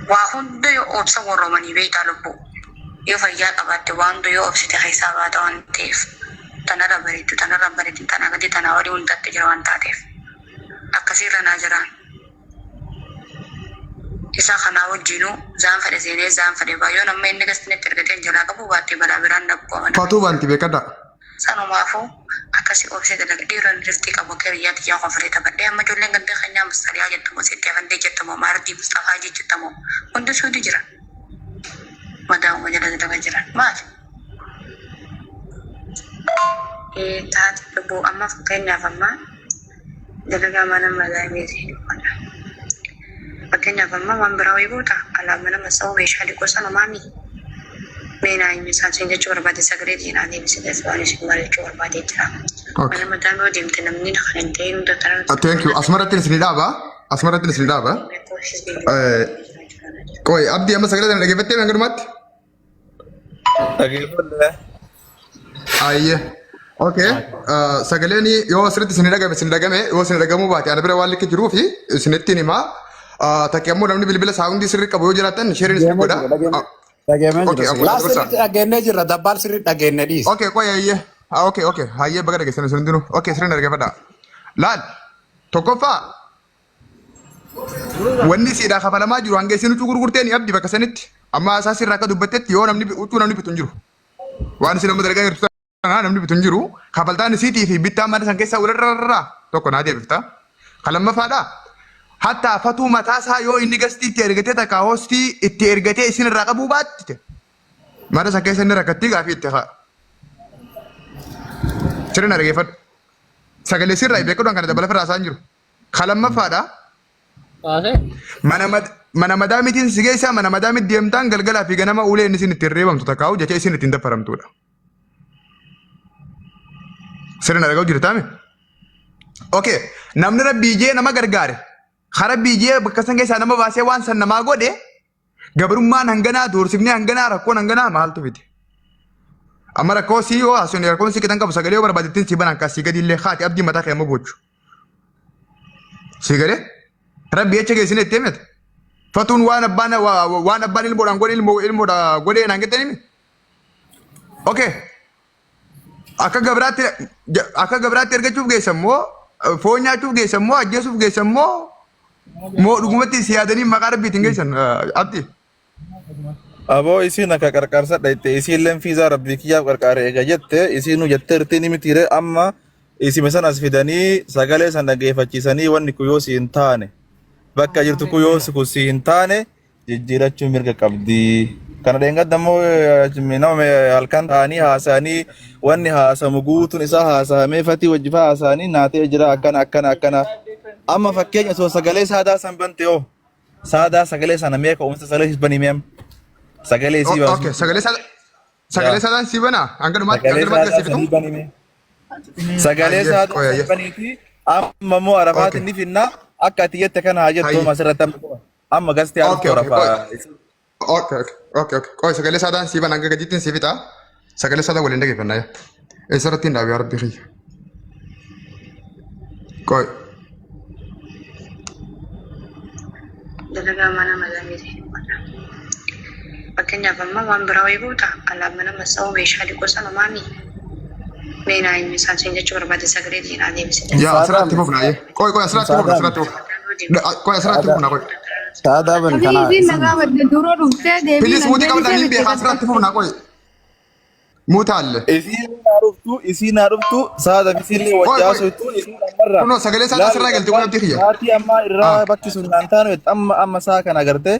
وهند يوبس ورماني بيت لبو يفيا قبات وان دو يوبس تحسابات وان تيف تنرى بريد تنا قدي تناوري وانت تجروان تاتيف أكثر ناجران إسا خنا وجينو زان فرد زيني زان فرد بايو نما إنك استنى تركتين جلاك بواتي بلا بران نبقى من فاتو بانتي بكذا سانو مافو أكثر أوبس تلقى ديرون رفتي كبوكريات يا خفري تبدي أما جولين قد خنيا مستريا جتمو سيتي فندي جتمو ماردي مصطفى جتمو كنت شو تجرا مدام وجلد تجرا ما تات لبو أما فكينا فما دلقا mana malami sih mana pakainya fama memberawi buta ala mana masau mesyali kosan mami mena ini saja cuma pada segera di nanti bisa deswari semua cuma pada itu mana madam udah minta namni nak nanti untuk taruh thank you asmaratin sini dah ba koi abdi amma segera lagi betul yang germat lagi betul ayah okay sagaleni yo asrati sinidagame yo sinidagamu baati ana bira walike jurufi sinetini ma takemmo namni bilbila saundi sirri kabo jiratan sharing sirri goda last agenne jirra dabbal sirri agenne dis okay koy ayye okay hayye baga dage senu sundunu okay sirri narge fada lal tokofa wanni sida khafalama jiru hange sinu gurgurteni abdi baka sanitti amma asasi raka dubbatetti yo namni utu namni bitun jiru wan sinu madarga namni bitun jiru kafaltaan isiitii fi bittaa mana san keessa urarra tokko naa deebifta kalamma faadha hatta fatuu mataasaa yoo inni gastii itti ergatee takka hoostii itti ergatee isin irraa qabuu baattite mana san keessa inni rakkattii gaafii itti haa sirna dhageeffadhu sagalee sirraa beekuudhaan kana dabala firraa isaan jiru kalamma faadha mana madaamitiin si geessaa mana madaamit deemtaan galgalaa fi ganama ulee inni isin ittiin reebamtu takka jecha isin ittiin daffaramtuudha. sirna dhaga'u jirtaame okay namni rabbii jee nama gargaare rabbii jee bakka san keessaa nama baasee waan san namaa godhe gabrummaan hanganaa doorsifnee hanganaa rakkoon hanganaa maaltu fite amma rakkoo sii yoo haasonni rakkoon sii kitan qabu sagalee yoo barbaadettiin sii banan kaasii gadi illee haati abdii mataa kee amma bochu sii galee rabbii jecha geessine itti himete fatuun waan abbaan ilmoodhaan godhe ilmoodha godhee naan gettanii okay akka gabraatti ergachuuf geessammoo foon nyaachuuf geessammoo ajjeesuuf geessammoo moo dhugumatti si yaadanii maqaa rabbiitiin geessan abdi. Aboo isiin akka qarqaarsa dhayte isiilleen fiizaa rabbii kiyyaaf qarqaare eega jette isiinu jettee irtiin mitiire amma isime san as fidanii sagalee san dhageeffachiisanii wanni kun yoo si hin taane bakka jirtu kun yoo si hin taane jijjiirachuun mirga qabdi. Kana dheengadda immoo nama halkan ta'anii haasa'anii wanni haasamu guutuun isaa haasahamee fatii wajjifaa haasa'anii naatee jira akkana amma fakkeenya osoo sagalee saadaa san bante yoo saadaa sagalee sana meeqa uumsa sagalee banii meem sagalee isii baasu. Okay sagalee saadaan sii banaa hanga dhumaatti sagalee saadaa baniiti amma immoo arafaat inni finna akka ati jette kana haa jettu asirratti amma gasti haa arafaa. Okay. Koi sagalee saadaan sii banaa hanga gadiittiin sii fixa sagalee saadaa waliin dhageeffannaa eessarratti hin dhaabii rabbi kiyya koi. dalagaa mana malamiiti fakkeenyaaf amma waan biraa wayii buuta alaa mana masa'uu meeshaalee gosa namaami meenaa inni isaan siin jechuu barbaade sagalee diinaa deebisite yaa asirratti fufnaa koi asirratti fufnaa koi saada ban kana Please muti qabdan hin beekaa asirratti fufnaa koi mutaalle isiin haadhuftu saada misillee wajjaasuutu kuno sagalee saada asirraa galti kun abdii kiyya haati amma irraa bakki sun naan taanu amma saa kana agartee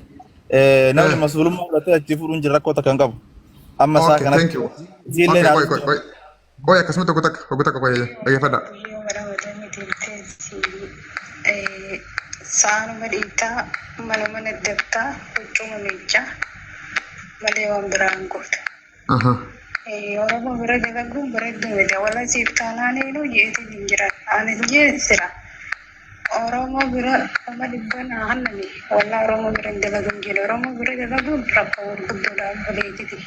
namni masuulummaa fudhatee achi fuudhuun jira rakkoo takka hin qabu amma saa kana isiillee naadhuftu koi akkasumatti oguu takka koi dhageeffadha. Saanuma dhiitaa mana dabtaa huccuma miichaa malee waan biraan goote. Oromoo bira dalaguun bareedduu miti wala siif taanaaniinu jeetiin hin jiran anis jeesira. Oromoo bira nama dhibban hannani wala Oromoo bira dalaguun jedhe Oromoo bira dalaguun rakkoo gurguddoodhaan baleetiti.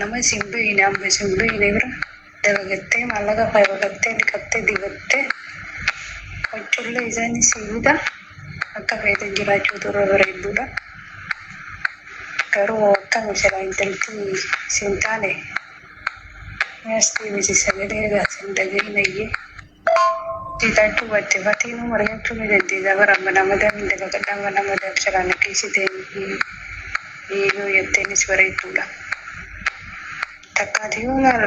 Nama simbeeyne amma simbeeyne bira dalagattee maallaqa fayyadattee dhiqattee dibattee hojjullee isaanii siibida. Akka fayyada jiraachuu turre bareedduudha. garuu akkami jala intalti siin taane as deebisi sagalee gaasin dhageenayyee Titaatu batte fatiin mari'achuu ni dandeessa bara mana madaa ni dalagadha mana madaa bishaan keessatee yoo yetteenis bareedduudha. Takkaati yoo laal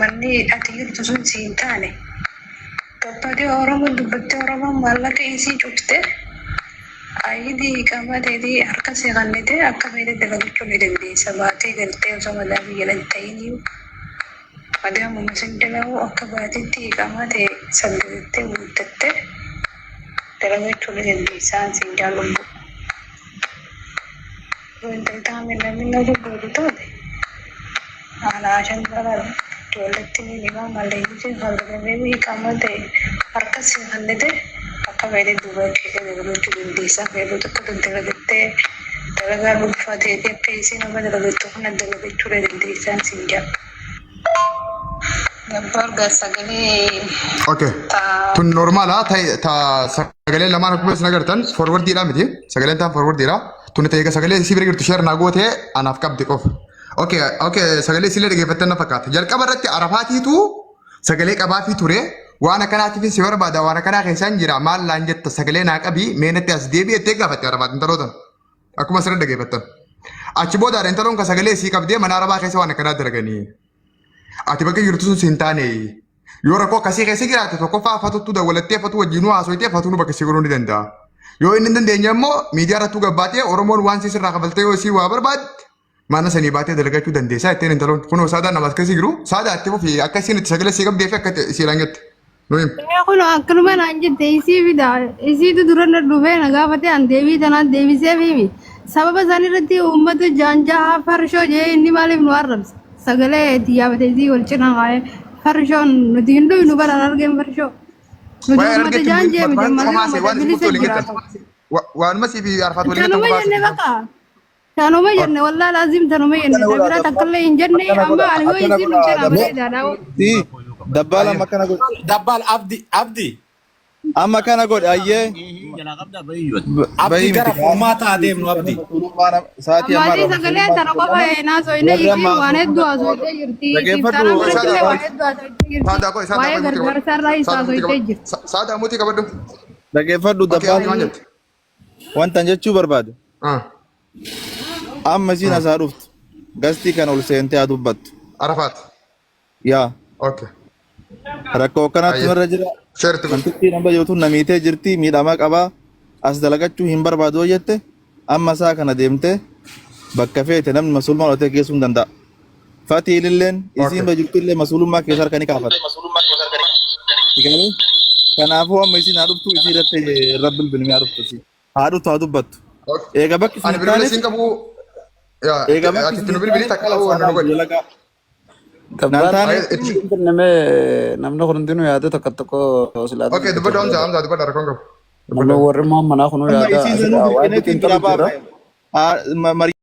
manni ati jirtu sun siin taane gabbaatee Oromoo dubbattee Oromoo maallaqa isii cuftee ayidii qabateetii harka seeqannitee akka fayyada dalagachuu ni dandeessa baatee galtee osoo madaa biyya lan ta'iniyyuu. Adamu masandalawu akka baatitti qaamate sagalettee guuttattee dalagachuu ni dandeessaan siin jaalladhu. Yoo intaltaame namni dubbatu taate haala shantaraa ijoolletti ni dhiibaa malleeyyii faldagamee qaamate harka seeqannite akka fayyada duuba keessa dabalachuu dandeessaa fayyaduu tokko dalagattee dalagaa dhuunfaateetii akka isii nama dalagattu kana dalagachuu ni dandeessaan siin jaalladhu. Gabbarga sagalee. Okay. Tun normaala ta sagalee lamaan akkuma isin agartan forwardiidha miti. Sagaleen taan forwardiidha. Tun ta'ee sagalee isii bira jirtu sheer naa goote anaaf qabdi qofa. Okay, sagalee isiillee dhaggeeffattan na fakkaata. Jalqaba irratti arafaatiitu sagalee qabaafii ture. Waan akkanaatiif si barbaada waan akkanaa keessaan jira maal laan jetta sagalee naa qabii meenatti as deebi'ettee gaafatte arafaat intalootan. Akkuma asirra dhaggeeffattan. Achi booda intaloon ka sagalee isii qabdee mana arabaa keessa waan akkanaa dalaganii. Ati bakka jirtu sun siin taane yoo rakkoo akkasii keessa jiraate tokko faafatutu dawwalattee fatu wajjinuu haasofitee fatu nu bakka si godhuu ni danda'a. Yoo inni hin dandeenye immoo miidiyaa irrattuu gabbaatee Oromoon waan si sirraa kabaltee yoo isii waa barbaadde mana sanii baatee dalagachuu dandeessaa ittiin intaloon kunoo saadaan nama akkasii jiru saadaa itti fufi akka isiin itti sagalee sii qabdee fi akka isii laangetti. Kun akkanuma naan jette isii fida isiitu dura na dhufee na gaafate an deebii tanaan deebisee fiimi sababa isaan irratti uummata jaanjaa farshoo jee inni maaliif nu arrabsa. Sagalee diyaabate isii wal cinaa kaa'ee farshoon nuti hin dhufnu baraan argeen farshoo. Nuti uummata jaanjee miti malee uummata bilisa jiraatu. Waan masii fi arfaat waliin tanuma jenne bakka. Tanuma jenne wallaa laazim tanuma jenne dabira takkallee hin jenne amma ani yoo isiin nu cinaa bareedaadha. Dabbala makana god. Dabbal abdi. Amma kana god ayyee. Abdi gara furmaata adeemnu abdi. Maatii sagalee tana qofa naasoo inni isiin waan hedduu haasofitee jirti. Iftaana birattillee waan hedduu haasofitee jirti. Waa'ee gargaarsaarraa isaa haasofitee jirti. Saadaa mootii qabadhu. Dhaggeeffadhu dabbaan wanta jechuu barbaade. Amma isiin asaa dhuftu gastii kana ol seentee haa dubbattu. Arafaat. Yaa. Okay. Rakkoo akkanaatti irra jira. Shertu. Wanti nama yoo tun namiitee jirti miidhamaa qabaa as dalagachuu hin barbaadu jette amma isaa kana deemtee bakka feete namni masuulummaa dhotee geessuu hin danda'a. Fatii ililleen isiin bajirtu illee masuulummaa keessa harka ni kaafata. Kanaafuu amma isiin haa dhuftu isii irratti rabbil bilmii haa dhuftu. Haa dhuftu haa dubbattu. Eega bakki Ani bilbila siin qabu. Eega bakki siin bilbilii takka qabu waan nu godhe. namni hundinuu yaada tokko silaatu. Okay, dubbadhu Hamza dubbadhu rakkoon qabu. Warri manaa kunuu yaada. Amma isiin sanuu